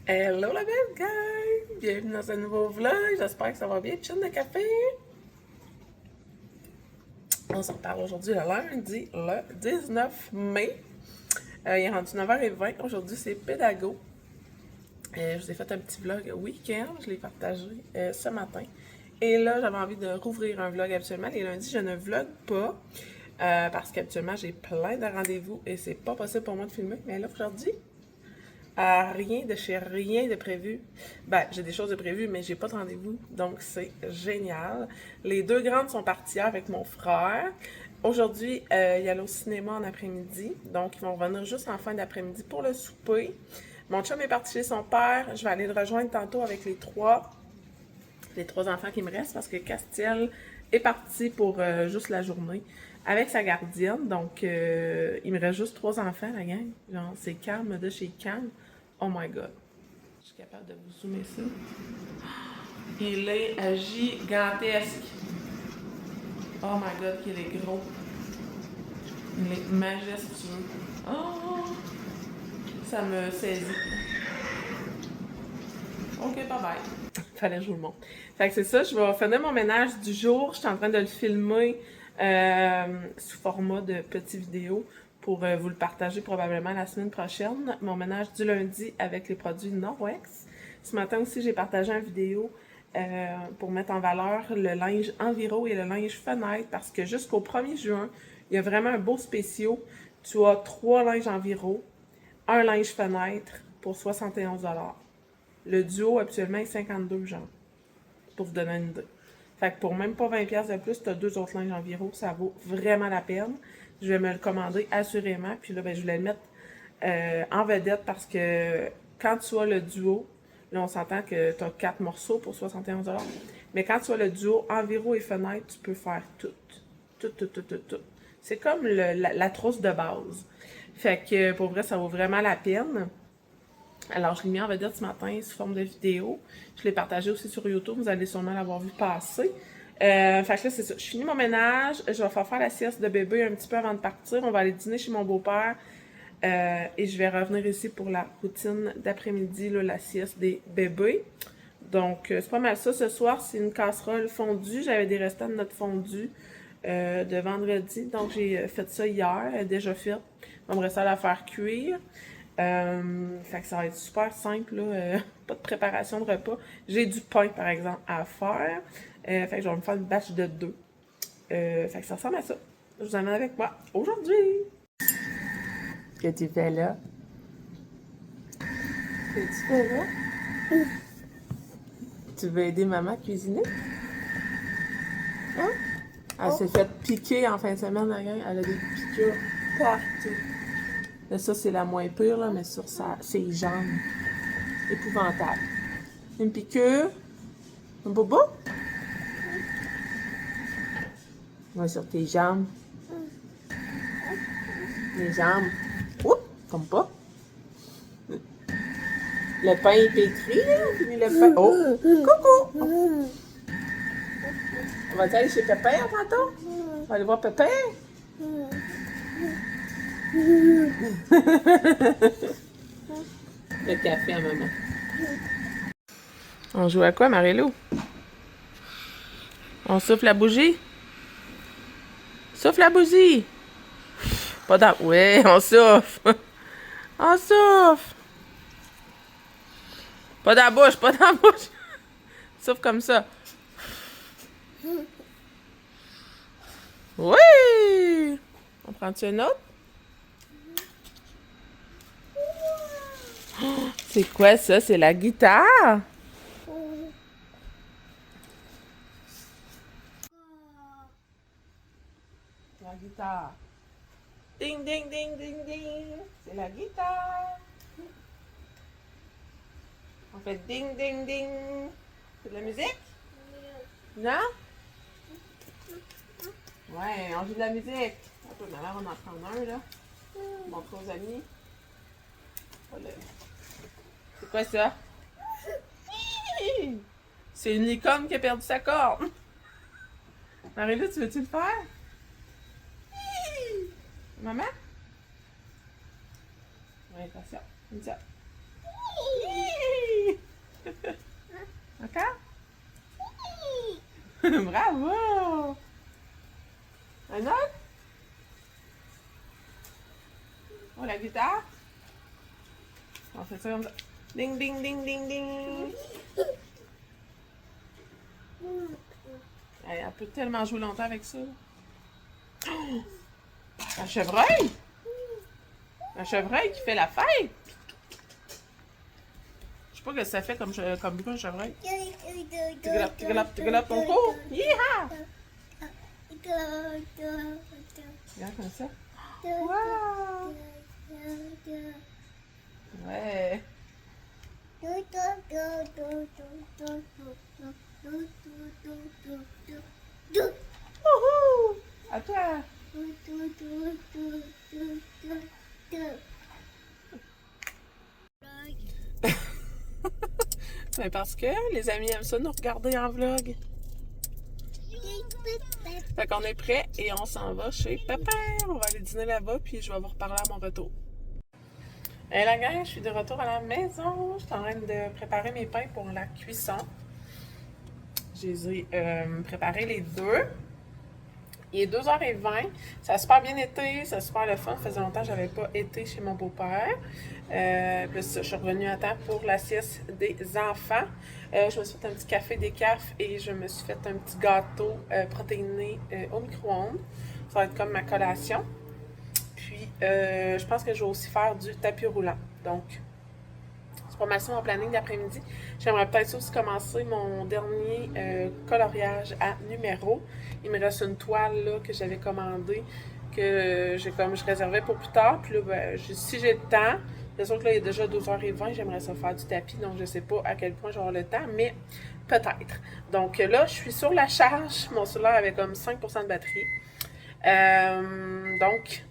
Hello la belle gang! Bienvenue dans un nouveau vlog, j'espère que ça va bien, chine de café! On s'en parle aujourd'hui le lundi, le 19 mai. Il est rendu 9h20, aujourd'hui c'est pédago. Je vous ai fait un petit vlog week-end, je l'ai partagé ce matin. Et là, j'avais envie de rouvrir un vlog. Habituellement, les lundis, je ne vlog pas. Parce qu'habituellement, j'ai plein de rendez-vous et c'est pas possible pour moi de filmer. Mais là, aujourd'hui, rien de chez rien de prévu. Ben, j'ai des choses de prévues, mais j'ai pas de rendez-vous, donc c'est génial. Les deux grandes sont parties hier avec mon frère. Aujourd'hui, il y a au cinéma en après-midi, donc ils vont revenir juste en fin d'après-midi pour le souper. Mon chum est parti chez son père. Je vais aller le rejoindre tantôt avec les trois enfants qui me restent parce que Castiel est parti pour juste la journée avec sa gardienne. Donc, il me reste juste 3 enfants, la gang. Genre, c'est calme de chez calme. Oh my god. Je suis capable de vous zoomer ça. Il est gigantesque. Oh my god, qu'il est gros. Il est majestueux. Oh! Ça me saisit. Ok, bye bye. Fallait jouer le monde. Fait que c'est ça, je vais finir mon ménage du jour. Je suis en train de le filmer sous format de petite vidéo pour vous le partager probablement la semaine prochaine. Mon ménage du lundi avec les produits Norwex. Ce matin aussi, j'ai partagé une vidéo pour mettre en valeur le linge Enviro et le linge fenêtre parce que jusqu'au 1er juin, il y a vraiment un beau spécial. Tu as 3 linges Enviro, un linge fenêtre pour 71 $. Le duo, actuellement, est 52 genre, pour vous donner une idée. Fait que pour même pas 20$ de plus, tu as 2 autres linges Enviro, ça vaut vraiment la peine. Je vais me le commander assurément, puis là, ben, je voulais le mettre en vedette parce que quand tu as le duo, là, on s'entend que tu as 4 morceaux pour 71 $. Mais quand tu as le duo Enviro et fenêtre, tu peux faire tout. Tout. C'est comme la trousse de base. Fait que pour vrai, ça vaut vraiment la peine. Alors, je l'ai mis en vedette ce matin sous forme de vidéo. Je l'ai partagé aussi sur YouTube. Vous allez sûrement l'avoir vu passer. Fait que là, c'est ça. Je finis mon ménage. Je vais faire la sieste de bébé un petit peu avant de partir. On va aller dîner chez mon beau-père. Et je vais revenir ici pour la routine d'après-midi, la sieste des bébés. Donc, c'est pas mal ça. Ce soir, c'est une casserole fondue. J'avais des restants de notre fondue de vendredi. Donc, j'ai fait ça hier. Elle est déjà faite. J'aimerais ça la faire cuire. Fait que ça va être super simple, là. Pas de préparation de repas. J'ai du pain, par exemple, à faire. Fait que je vais me faire une batch de 2. Fait que ça ressemble à ça. Je vous amène avec moi aujourd'hui. Qu'est-ce que tu fais là? Qu'est-ce que tu fais là? Tu veux aider maman à cuisiner? Hein? Elle s'est fait piquer en fin de semaine, la gang. Elle a des piqûres partout. Là, ça, c'est la moins pire, là, mais sur ses jambes. Épouvantable. Une piqûre. Un bobo? Ouais, sur tes jambes. Les jambes. Oups, comme pas. Le pain est pétri, là. On finit le pain. Oh! Coucou! On va aller chez Pépère tantôt? On va aller voir Pépère? Le café à maman. On joue à quoi, Marie-Lou? On souffle la bougie? Souffle la bougie! Pas dans... Ouais, on souffle! On souffle! Pas dans la bouche, pas dans la bouche! Souffle comme ça. Oui! On prend-tu une autre? C'est quoi ça? C'est la guitare? La guitare. Ding, ding, ding, ding, ding. C'est la guitare. On fait ding, ding, ding. C'est de la musique? Non? Ouais, on joue de la musique. Attends, mais là, on en prend un, là. Montre aux amis. Voilà. C'est quoi ça? C'est une licorne qui a perdu sa corne. Marie-Lou, tu veux-tu le faire? Maman? Oui, attention. Comme ça. Encore? Bravo! Un autre? Oh, la guitare? On fait ça comme ça. Ding, ding, ding, ding, ding. Elle peut tellement jouer longtemps avec ça. Oh! Un chevreuil! Un chevreuil qui fait la fête! Je sais pas ce que ça fait comme bruit, un chevreuil. Tu galopes ton cours. Yeeha! Regarde comme ça. Wow! Ouais. Wouhou! À toi! Mais parce que les amis aiment ça nous regarder en vlog. Fait qu'on est prêt et on s'en va chez Pépère. On va aller dîner là-bas puis je vais vous reparler à mon retour. Et la gang, je suis de retour à la maison. Je suis en train de préparer mes pains pour la cuisson. Je les ai préparés les deux. Il est 2h20. Ça a super bien été, ça a super le fun. Ça faisait longtemps que je n'avais pas été chez mon beau-père. Puis je suis revenue à temps pour la sieste des enfants. Je me suis fait un petit café décaf et je me suis fait un petit gâteau protéiné au micro-ondes. Ça va être comme ma collation. Puis je pense que je vais aussi faire du tapis roulant. Donc, c'est pas mal ça mon planning d'après-midi. J'aimerais peut-être aussi commencer mon dernier coloriage à numéro. Il me reste une toile là, que j'avais commandée, que je réservais pour plus tard. Puis là, ben, si j'ai le temps, c'est sûr que là, il est déjà 2h20, j'aimerais ça faire du tapis, donc je sais pas à quel point j'aurai le temps, mais peut-être. Donc là, je suis sur la charge. Mon cellulaire avait comme 5% de batterie. Donc,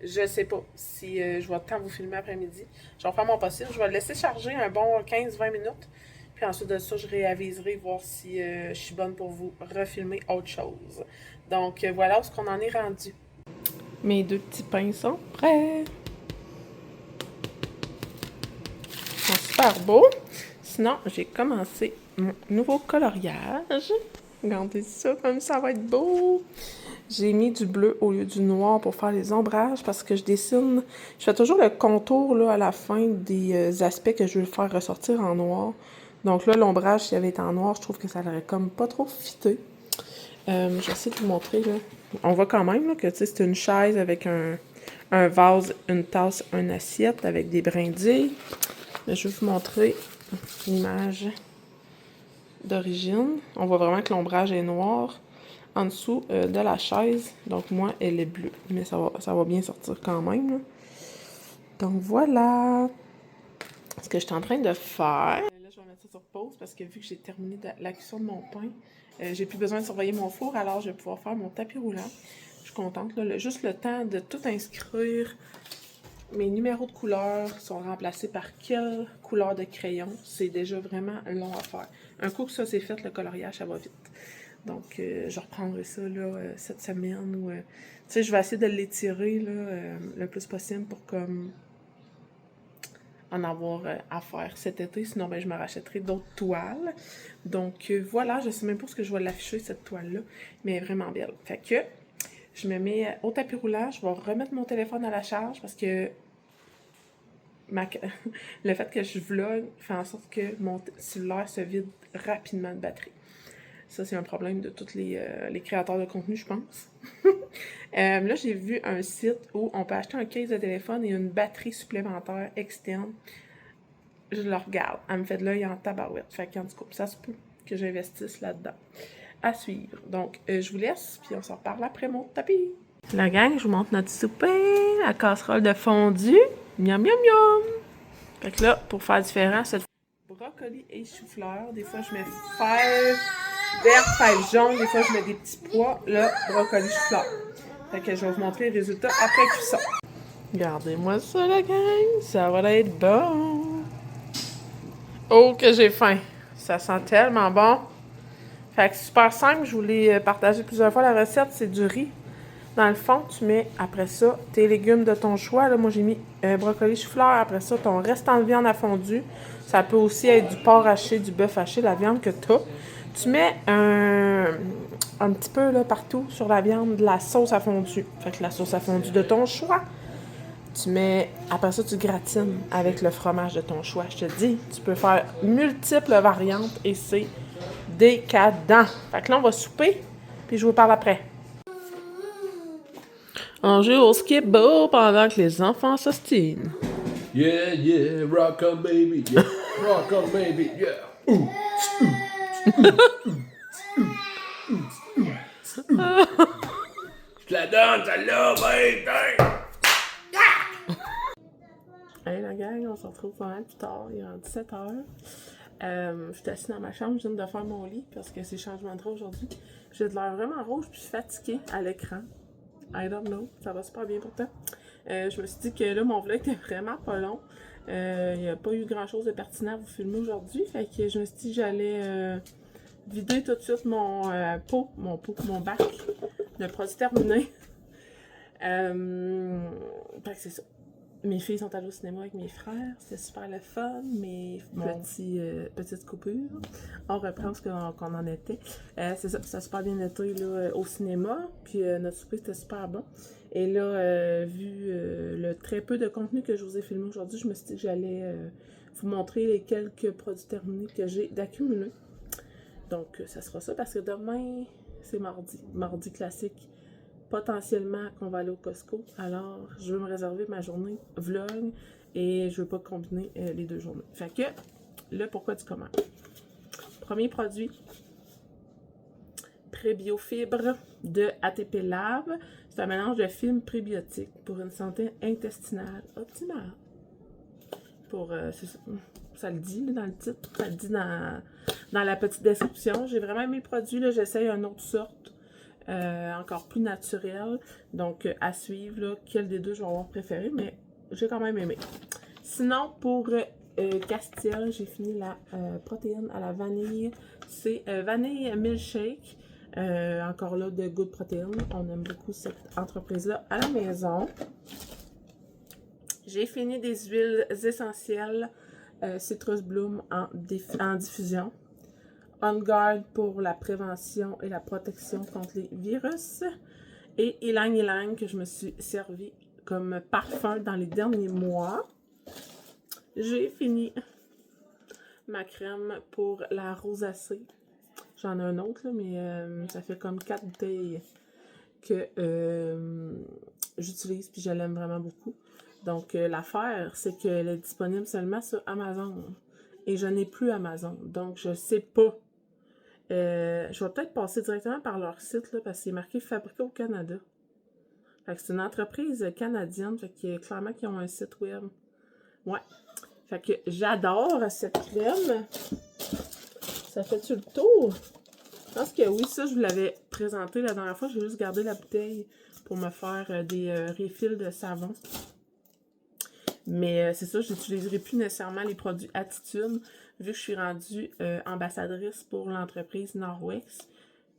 je sais pas si je vais tant vous filmer après-midi. Je vais faire mon possible. Je vais le laisser charger un bon 15-20 minutes. Puis ensuite de ça, je réaviserai voir si je suis bonne pour vous refilmer autre chose. Donc voilà où est-ce qu'on en est rendu. Mes deux petits pains sont prêts. Ils sont super beaux. Sinon, j'ai commencé mon nouveau coloriage. Regardez ça, comme ça va être beau. J'ai mis du bleu au lieu du noir pour faire les ombrages parce que je dessine. Je fais toujours le contour là, à la fin des aspects que je veux faire ressortir en noir. Donc là, l'ombrage, s'il avait été en noir, je trouve que ça l'aurait comme pas trop fité. Je vais essayer de vous montrer. Là. On voit quand même là, que c'est une chaise avec un vase, une tasse, une assiette avec des brindilles. Mais je vais vous montrer l'image d'origine. On voit vraiment que l'ombrage est noir en dessous de la chaise. Donc moi, elle est bleue. Mais ça va bien sortir quand même. Là. Donc voilà ce que je suis en train de faire. Là, je vais mettre ça sur pause parce que vu que j'ai terminé la cuisson de mon pain, j'ai plus besoin de surveiller mon four. Alors, je vais pouvoir faire mon tapis roulant. Je suis contente. Là, juste le temps de tout inscrire. Mes numéros de couleurs sont remplacés par quelle couleur de crayon. C'est déjà vraiment long à faire. Un coup que ça c'est fait, le coloriage, ça va vite. Donc, je reprendrai ça là, cette semaine. Ou, tu sais, je vais essayer de l'étirer là, le plus possible pour comme en avoir à faire cet été. Sinon, ben, je me rachèterai d'autres toiles. Donc, voilà, je sais même pas ce que je vais l'afficher, cette toile-là. Mais elle est vraiment belle. Fait que, je me mets au tapis roulant. Je vais remettre mon téléphone à la charge parce que le fait que je vlog fait en sorte que mon cellulaire se vide rapidement de batterie. Ça, c'est un problème de tous les créateurs de contenu, je pense. Là, j'ai vu un site où on peut acheter un case de téléphone et une batterie supplémentaire externe. Je le regarde. Elle me fait de l'œil en tabarouette. Fait qu'en tout cas, ça se peut que j'investisse là-dedans. À suivre. Donc, je vous laisse, puis on s'en reparle après mon tapis. La gang, je vous montre notre souper. La casserole de fondue. Miam, miam, miam! Fait que là, pour faire différent, cette brocoli et chou-fleur. Des fois, je mets fèves vertes, fèves jaunes. Des fois, je mets des petits pois. Là, brocoli, chou-fleur. Fait que je vais vous montrer les résultats après cuisson. Regardez-moi ça, la gang. Ça va être bon. Oh, que j'ai faim. Ça sent tellement bon. Fait que super simple. Je vous l'ai partagé plusieurs fois, la recette. C'est du riz Dans le fond, tu mets après ça tes légumes de ton choix. Là, moi, j'ai mis brocoli, chou-fleur. Après ça, ton restant de viande à fondu. Ça peut aussi être du porc haché, du bœuf haché, la viande que tu as. Tu mets un petit peu là, partout sur la viande de la sauce à fondu. Fait que la sauce à fondu de ton choix. Tu mets, après ça, tu gratines avec le fromage de ton choix. Je te dis, tu peux faire multiples variantes et c'est décadent. Fait que là, on va souper, puis je vous parle après. On joue au skip-bo pendant que les enfants s'ostinent. Yeah, yeah, rock on baby, yeah, rock on baby, yeah. Ouh, Je la donne, celle-là, baby! Hey la gang, on se retrouve pas mal plus tard, il est rendu 17h. Je suis assise dans ma chambre, je viens de faire mon lit parce que c'est changement de drap aujourd'hui. J'ai de l'air vraiment rouge puis je suis fatiguée à l'écran. I don't know, ça va super bien pourtant. Je me suis dit que là, mon vlog était vraiment pas long. Il n'y a pas eu grand chose de pertinent à vous filmer aujourd'hui. Fait que je me suis dit que j'allais vider tout de suite mon bac de produits terminés. Fait que c'est ça. Mes filles sont allées au cinéma avec mes frères, c'était super le fun, petites coupures. On reprend ce qu'on en était. C'est ça, ça a super bien été là, au cinéma, puis notre souper c'était super bon. Et là, vu le très peu de contenu que je vous ai filmé aujourd'hui, je me suis dit que j'allais vous montrer les quelques produits terminés que j'ai d'accumuler. Donc, ça sera ça parce que demain, c'est mardi. Mardi classique. Potentiellement qu'on va aller au Costco. Alors, je veux me réserver ma journée vlog et je veux pas combiner les deux journées. Fait que, là, pourquoi du comment? Premier produit, Prébiofibre de ATP Lab. C'est un mélange de fibres prébiotiques pour une santé intestinale optimale. Ça le dit là, dans le titre, ça le dit dans la petite description. J'ai vraiment aimé le produit, j'essaye une autre sorte. Encore plus naturel. Donc, à suivre, là, quel des deux je vais avoir préféré, mais j'ai quand même aimé. Sinon, pour Castiel, j'ai fini la protéine à la vanille. C'est vanille milkshake. Encore là, de Good Protein. On aime beaucoup cette entreprise-là à la maison. J'ai fini des huiles essentielles Citrus Bloom en diffusion. On Guard pour la prévention et la protection contre les virus. Et Ylang Ylang que je me suis servi comme parfum dans les derniers mois. J'ai fini ma crème pour la rosacée. J'en ai un autre, là, mais ça fait comme 4 bouteilles que j'utilise puis je l'aime vraiment beaucoup. Donc, l'affaire, c'est qu'elle est disponible seulement sur Amazon. Et je n'ai plus Amazon. Donc, je sais pas. Je vais peut-être passer directement par leur site, là, parce que c'est marqué fabriqué au Canada. Fait que c'est une entreprise canadienne, fait que clairement qu'ils ont un site web. Ouais. Fait que j'adore cette crème. Ça fait-tu le tour? Je pense que oui, ça, je vous l'avais présenté la dernière fois. J'ai juste gardé la bouteille pour me faire des refills de savon. Mais c'est ça, je n'utiliserai plus nécessairement les produits Attitude, vu que je suis rendue ambassadrice pour l'entreprise Norwex,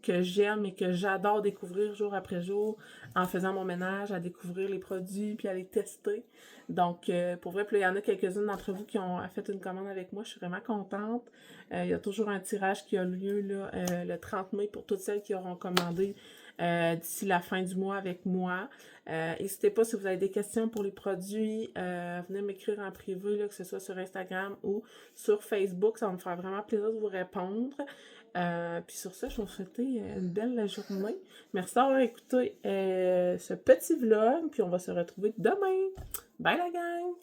que j'aime et que j'adore découvrir jour après jour en faisant mon ménage, à découvrir les produits puis à les tester. Donc, pour vrai, il y en a quelques-unes d'entre vous qui ont fait une commande avec moi. Je suis vraiment contente. Il y a toujours un tirage qui a lieu là, le 30 mai pour toutes celles qui auront commandé d'ici la fin du mois avec moi. N'hésitez pas si vous avez des questions pour les produits, venez m'écrire en privé, là, que ce soit sur Instagram ou sur Facebook. Ça va me faire vraiment plaisir de vous répondre. Puis sur ça, je vais vous souhaiter une belle journée. Merci d'avoir écouté ce petit vlog. Puis on va se retrouver demain. Bye la gang!